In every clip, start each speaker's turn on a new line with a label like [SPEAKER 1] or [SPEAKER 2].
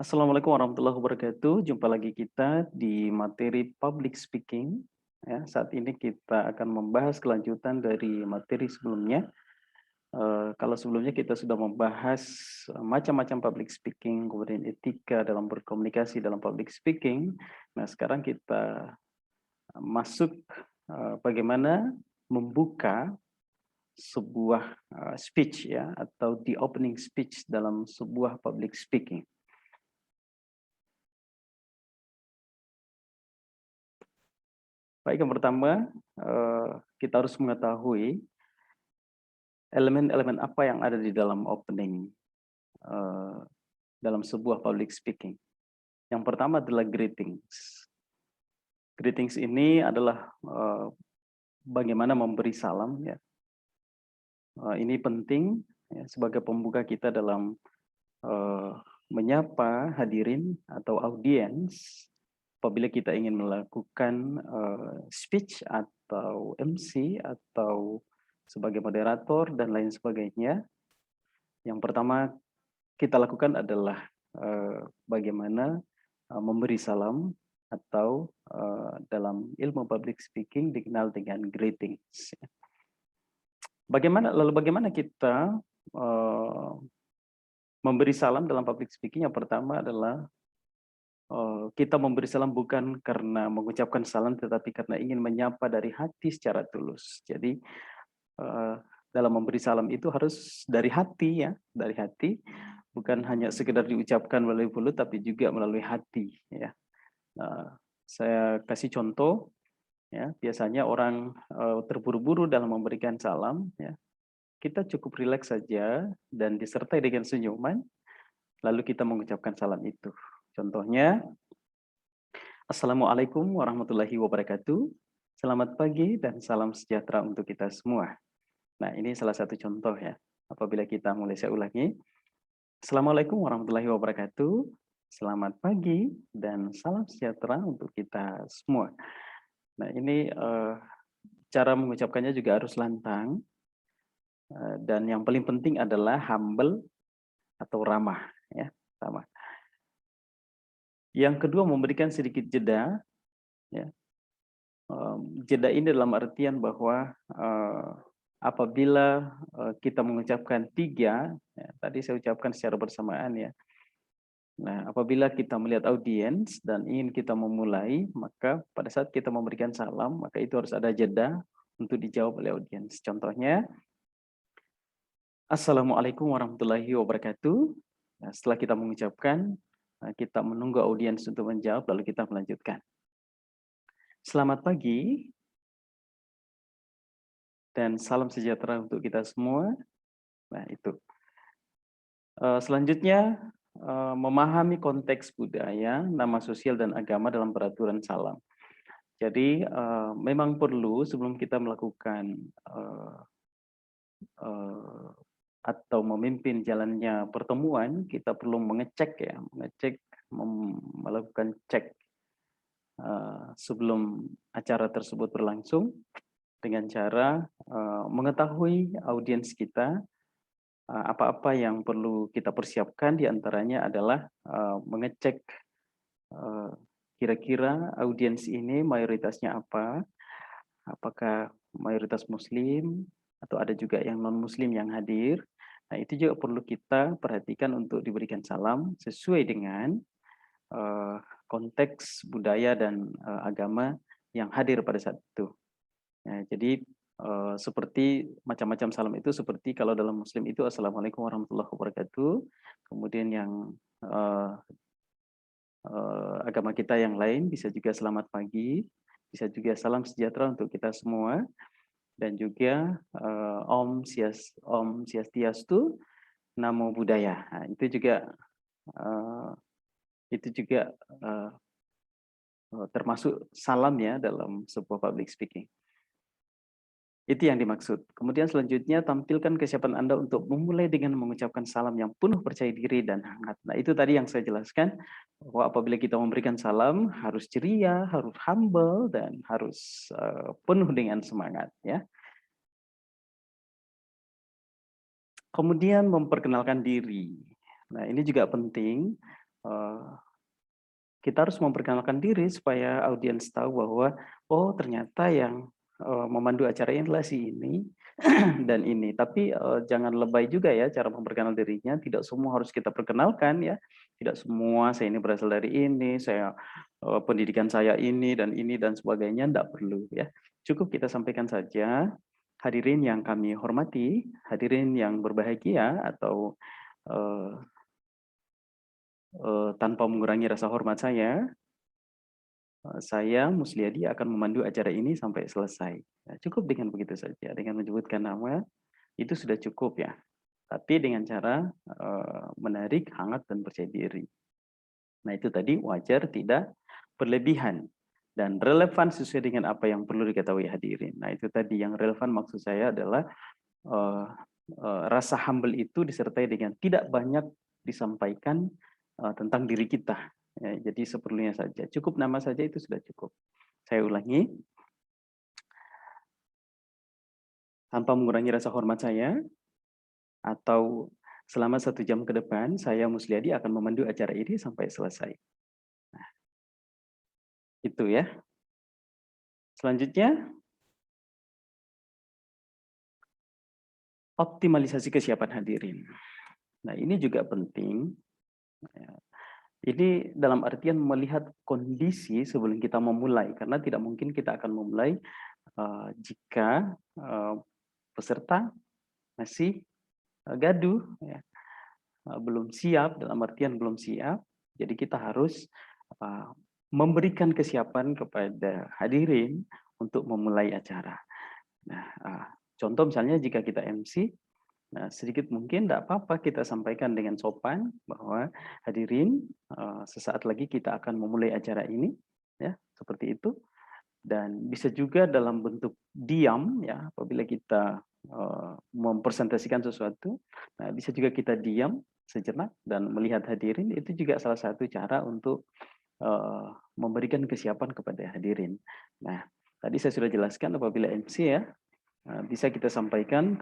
[SPEAKER 1] Assalamualaikum warahmatullahi wabarakatuh. Jumpa lagi kita di materi public speaking. Ya, saat ini kita akan membahas kelanjutan dari materi sebelumnya. Kalau sebelumnya kita sudah membahas macam-macam public speaking, kemudian etika dalam berkomunikasi dalam public speaking. Nah, sekarang kita masuk bagaimana membuka sebuah speech ya atau the opening speech dalam sebuah public speaking. Baik, yang pertama kita harus mengetahui elemen-elemen apa yang ada di dalam opening dalam sebuah public speaking. Yang pertama adalah greetings. Greetings ini adalah bagaimana memberi salam ya. Ini penting ya, sebagai pembuka kita dalam menyapa hadirin atau audiens apabila kita ingin melakukan speech atau MC atau sebagai moderator dan lain sebagainya. Yang pertama kita lakukan adalah bagaimana memberi salam atau dalam ilmu public speaking dikenal dengan greetings. Lalu bagaimana kita memberi salam dalam public speaking? Yang pertama adalah kita memberi salam bukan karena mengucapkan salam, tetapi karena ingin menyapa dari hati secara tulus. Jadi dalam memberi salam itu harus dari hati ya, dari hati, bukan hanya sekedar diucapkan melalui mulut, tapi juga melalui hati. Ya, saya kasih contoh. Ya, biasanya orang terburu-buru dalam memberikan salam. Ya, kita cukup rileks saja dan disertai dengan senyuman, lalu kita mengucapkan salam itu. Contohnya, Assalamualaikum warahmatullahi wabarakatuh. Selamat pagi dan salam sejahtera untuk kita semua. Nah, ini salah satu contoh ya. Apabila kita mulai, saya ulangi. Assalamualaikum warahmatullahi wabarakatuh. Selamat pagi dan salam sejahtera untuk kita semua. Nah, ini cara mengucapkannya juga harus lantang. Dan yang paling penting adalah humble atau ramah. Ya, ramah. Yang kedua, memberikan sedikit jeda. Ya. Jeda ini dalam artian bahwa apabila kita mengucapkan 3, ya, tadi saya ucapkan secara bersamaan ya. Nah, apabila kita melihat audiens dan ingin kita memulai, maka pada saat kita memberikan salam, maka itu harus ada jeda untuk dijawab oleh audiens. Contohnya, Assalamualaikum warahmatullahi wabarakatuh. Nah, setelah kita mengucapkan, kita menunggu audiens untuk menjawab, lalu kita melanjutkan. Selamat pagi, dan salam sejahtera untuk kita semua. Nah, itu. Selanjutnya, memahami konteks budaya, nama sosial, dan agama dalam peraturan salam. Jadi, memang perlu sebelum kita melakukan atau memimpin jalannya pertemuan, kita perlu mengecek ya, melakukan cek sebelum acara tersebut berlangsung dengan cara mengetahui audiens kita apa-apa yang perlu kita persiapkan. Diantaranya adalah mengecek kira-kira audiens ini mayoritasnya apa, apakah mayoritas muslim atau ada juga yang non-muslim yang hadir. Nah, itu juga perlu kita perhatikan untuk diberikan salam sesuai dengan konteks budaya dan agama yang hadir pada saat itu. Ya, jadi seperti macam-macam salam itu, seperti kalau dalam muslim itu Assalamualaikum warahmatullahi wabarakatuh. Kemudian yang agama kita yang lain bisa juga selamat pagi, bisa juga salam sejahtera untuk kita semua. Dan juga Om Swastiastu, Namo Buddhaya. Nah, itu juga termasuk salam ya dalam sebuah public speaking. Itu yang dimaksud. Kemudian selanjutnya tampilkan kesiapan Anda untuk memulai dengan mengucapkan salam yang penuh percaya diri dan hangat. Nah, itu tadi yang saya jelaskan, bahwa apabila kita memberikan salam harus ceria, harus humble, dan harus penuh dengan semangat ya. Kemudian memperkenalkan diri. Nah, ini juga penting. eh, kita harus memperkenalkan diri supaya audiens tahu bahwa oh ternyata yang memandu acara ini adalah si ini dan ini. Tapi jangan lebay juga ya cara memperkenalkan dirinya. Tidak semua harus kita perkenalkan ya. Tidak semua saya ini berasal dari ini, saya pendidikan saya ini dan sebagainya. Tidak perlu ya. Cukup kita sampaikan saja. Hadirin yang kami hormati, hadirin yang berbahagia atau tanpa mengurangi rasa hormat saya Musliadi akan memandu acara ini sampai selesai. Ya, cukup dengan begitu saja, dengan menyebutkan nama itu sudah cukup ya. Tapi dengan cara menarik, hangat dan percaya diri. Nah itu tadi wajar, tidak berlebihan dan relevan sesuai dengan apa yang perlu diketahui hadirin. Nah itu tadi yang relevan maksud saya adalah rasa humble itu disertai dengan tidak banyak disampaikan tentang diri kita. Ya, jadi seperlunya saja. Cukup nama saja itu sudah cukup. Saya ulangi. Tanpa mengurangi rasa hormat saya, atau selama 1 jam ke depan, saya Musliadi akan memandu acara ini sampai selesai. Nah, itu ya. Selanjutnya, optimalisasi kesiapan hadirin. Nah, ini juga penting. Ini dalam artian melihat kondisi sebelum kita memulai, karena tidak mungkin kita akan memulai jika peserta masih gaduh, ya, belum siap, dalam artian belum siap. Jadi kita harus memberikan kesiapan kepada hadirin untuk memulai acara. Nah, contoh misalnya jika kita MC, nah sedikit mungkin tidak apa-apa kita sampaikan dengan sopan bahwa hadirin sesaat lagi kita akan memulai acara ini, ya seperti itu. Dan bisa juga dalam bentuk diam ya apabila kita mempresentasikan sesuatu, nah bisa juga kita diam sejenak dan melihat hadirin, itu juga salah satu cara untuk memberikan kesiapan kepada hadirin. Nah tadi saya sudah jelaskan apabila MC ya bisa kita sampaikan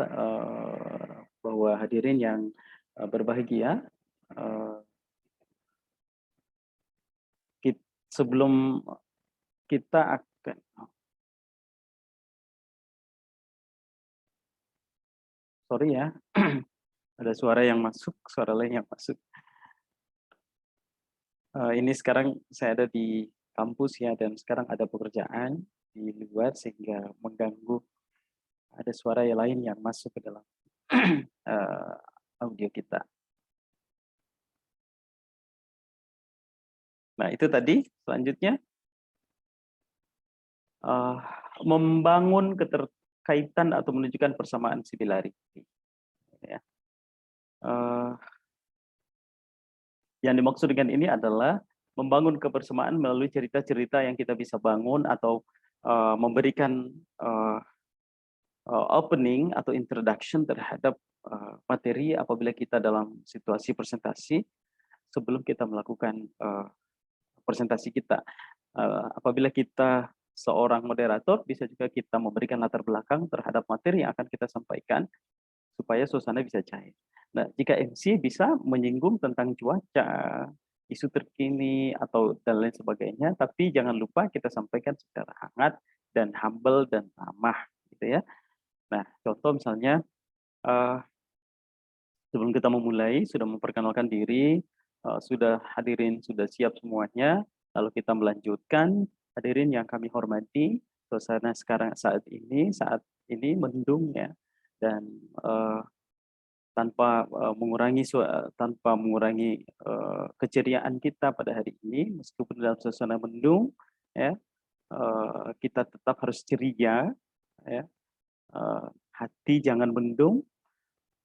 [SPEAKER 1] bahwa hadirin yang berbahagia sebelum kita akan sorry ya ada suara yang masuk, suara lain yang masuk. Ini sekarang saya ada di kampus ya dan sekarang ada pekerjaan di luar sehingga mengganggu, ada suara yang lain yang masuk ke dalam audio kita. Nah itu tadi. Selanjutnya membangun keterkaitan atau menunjukkan persamaan similarity. Ya. Yang dimaksud dengan ini adalah membangun kebersamaan melalui cerita-cerita yang kita bisa bangun atau memberikan opening atau introduction terhadap materi apabila kita dalam situasi presentasi sebelum kita melakukan presentasi kita. Apabila kita seorang moderator, bisa juga kita memberikan latar belakang terhadap materi yang akan kita sampaikan supaya suasana bisa cair. Nah, jika MC bisa menyinggung tentang cuaca, isu terkini atau dan lain sebagainya, tapi jangan lupa kita sampaikan secara hangat dan humble dan ramah, gitu ya. Nah, contoh misalnya sebelum kita memulai sudah memperkenalkan diri, sudah hadirin sudah siap semuanya, lalu kita melanjutkan. Hadirin yang kami hormati, suasana sekarang saat ini mendung ya, dan tanpa mengurangi keceriaan kita pada hari ini, meskipun dalam suasana mendung, ya kita tetap harus ceria, ya hati jangan mendung,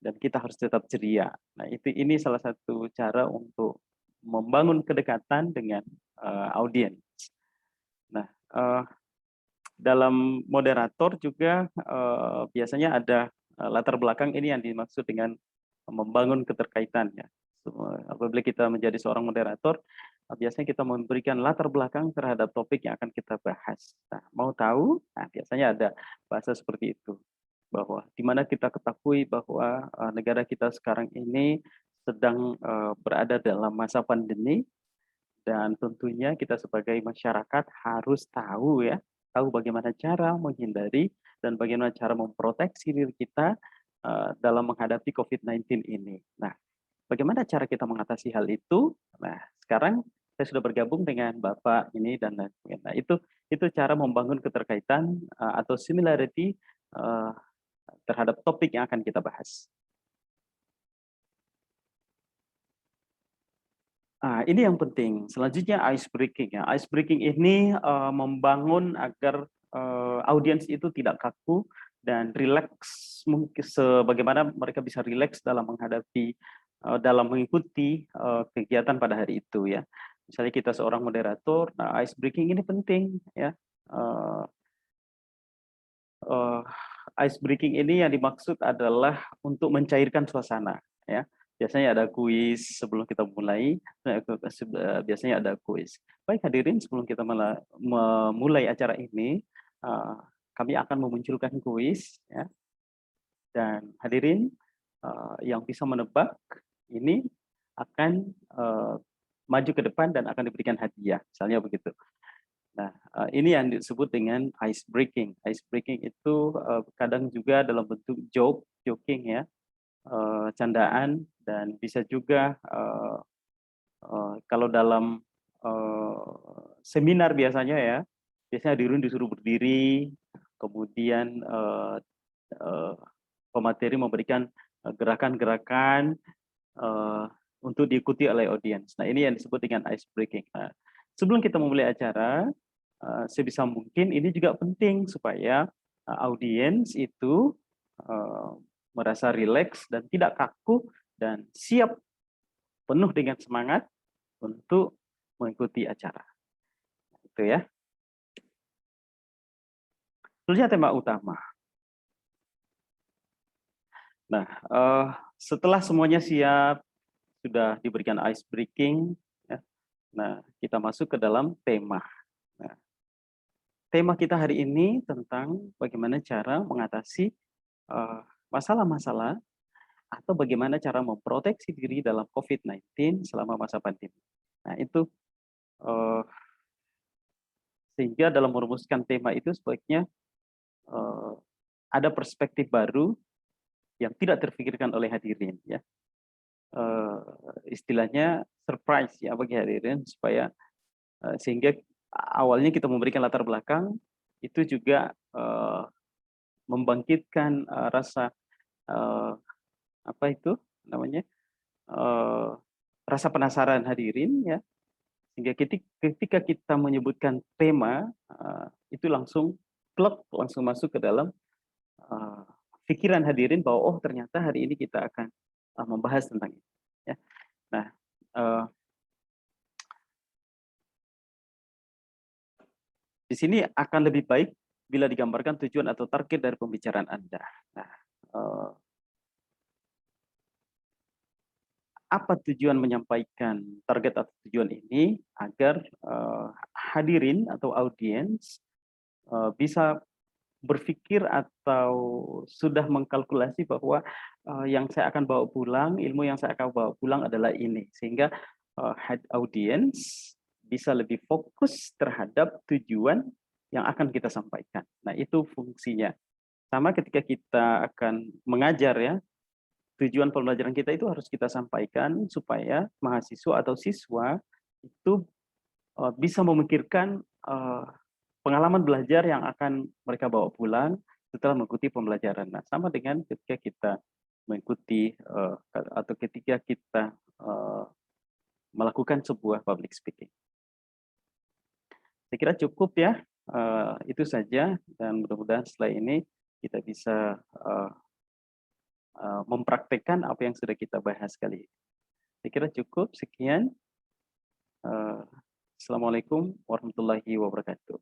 [SPEAKER 1] dan kita harus tetap ceria. Nah ini salah satu cara untuk membangun kedekatan dengan audiens. Nah dalam moderator juga biasanya ada latar belakang, ini yang dimaksud dengan membangun keterkaitan ya. Apabila kita menjadi seorang moderator, biasanya kita memberikan latar belakang terhadap topik yang akan kita bahas. Nah, mau tahu? Nah, biasanya ada bahasa seperti itu, bahwa di mana kita ketahui bahwa negara kita sekarang ini sedang berada dalam masa pandemi, dan tentunya kita sebagai masyarakat harus tahu ya, tahu bagaimana cara menghindari dan bagaimana cara memproteksi diri kita dalam menghadapi COVID-19 ini. Nah, bagaimana cara kita mengatasi hal itu? Nah, sekarang saya sudah bergabung dengan Bapak ini dan lain sebagainya. Nah, itu cara membangun keterkaitan atau similarity terhadap topik yang akan kita bahas. Ini yang penting. Selanjutnya ice breaking ya. Ice breaking ini membangun agar audiens itu tidak kaku dan rileks, mungkin sebagaimana mereka bisa rileks dalam menghadapi dalam mengikuti kegiatan pada hari itu ya. Misalnya kita seorang moderator, nah ice breaking ini penting ya. Uh, uh, Ice breaking ini yang dimaksud adalah untuk mencairkan suasana ya. Biasanya ada kuis sebelum kita mulai, biasanya ada kuis. Baik hadirin, sebelum kita memulai acara ini, kami akan memunculkan kuis ya. Dan hadirin yang bisa menebak ini akan maju ke depan dan akan diberikan hadiah, misalnya begitu. Nah, ini yang disebut dengan ice breaking. Ice breaking itu kadang juga dalam bentuk joking ya, candaan, dan bisa juga kalau dalam seminar biasanya ya, biasanya hadirin disuruh berdiri, kemudian pemateri memberikan gerakan-gerakan untuk diikuti oleh audiens. Nah, ini yang disebut dengan ice breaking. Nah, sebelum kita memulai acara, sebisa mungkin ini juga penting supaya audiens itu merasa rileks dan tidak kaku dan siap penuh dengan semangat untuk mengikuti acara. Itu ya. Selanjutnya tema utama. Nah, setelah semuanya siap, sudah diberikan ice breaking, ya. Nah, kita masuk ke dalam tema. Nah, tema kita hari ini tentang bagaimana cara mengatasi masalah-masalah atau bagaimana cara memproteksi diri dalam COVID-19 selama masa pandemi. Nah, itu sehingga dalam merumuskan tema itu sebaiknya ada perspektif baru yang tidak terpikirkan oleh hadirin ya. Istilahnya surprise ya bagi hadirin, supaya sehingga awalnya kita memberikan latar belakang itu juga membangkitkan rasa apa itu namanya rasa penasaran hadirin ya, sehingga ketika kita menyebutkan tema itu langsung plug, langsung masuk ke dalam pikiran hadirin bahwa oh ternyata hari ini kita akan membahas tentang ini ya. Nah, di sini akan lebih baik bila digambarkan tujuan atau target dari pembicaraan Anda. Nah, apa tujuan menyampaikan target atau tujuan ini? Agar hadirin atau audiens bisa berpikir atau sudah mengkalkulasi bahwa yang saya akan bawa pulang, ilmu yang saya akan bawa pulang adalah ini. Sehingga audiens bisa lebih fokus terhadap tujuan yang akan kita sampaikan. Nah, itu fungsinya. Sama ketika kita akan mengajar ya, tujuan pembelajaran kita itu harus kita sampaikan supaya mahasiswa atau siswa itu bisa memikirkan pengalaman belajar yang akan mereka bawa pulang setelah mengikuti pembelajaran. Nah, sama dengan ketika kita mengikuti atau ketika kita melakukan sebuah public speaking. Saya kira cukup ya, itu saja, dan mudah-mudahan setelah ini kita bisa mempraktekkan apa yang sudah kita bahas kali ini. Saya kira cukup, sekian. Assalamualaikum warahmatullahi wabarakatuh.